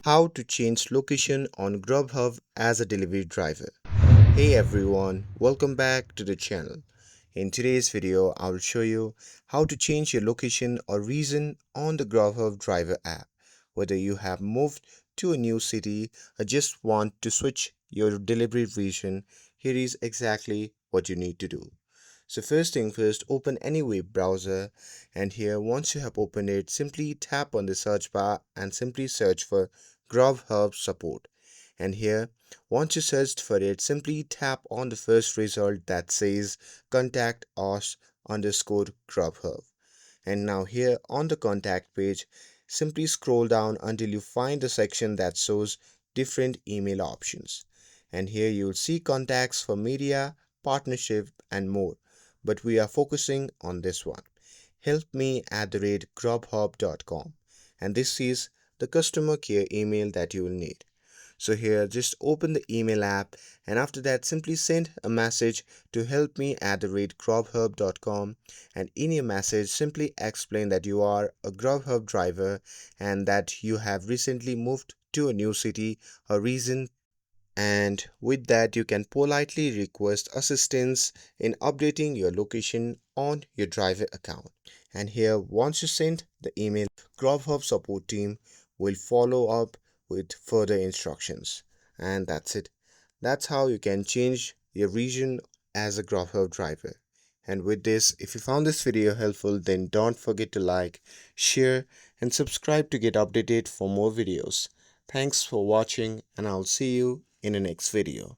How to change location on Grubhub as a delivery driver. Hey everyone, welcome back to the channel. In today's video, I will show you how to change your location or region on the Grubhub driver app. Whether you have moved to a new city or just want to switch your delivery region, here is exactly what you need to do. So first thing first, open any web browser, and here once you have opened it, simply tap on the search bar and simply search for Grubhub support. And here once you searched for it, simply tap on the first result that says contact us underscore Grubhub. And now here on the contact page, simply scroll down until you find the section that shows different email options. And here you'll see contacts for media, partnership and more. But we are focusing on this one. Help me at the rate grubhub.com. And this is the customer care email that you will need. So here just open the email app, and after that simply send a message to help me at the rate grubhub.com, and in your message simply explain that you are a Grubhub driver and that you have recently moved to a new city or region, and with that you can politely request assistance in updating your location on your driver account. And here once you send the email, Grubhub support team will follow up with further instructions, and that's it. That's how you can change your region as a Grubhub driver. And with this, if you found this video helpful, then don't forget to like, share and subscribe to get updated for more videos. Thanks for watching, and I'll see you in the next video.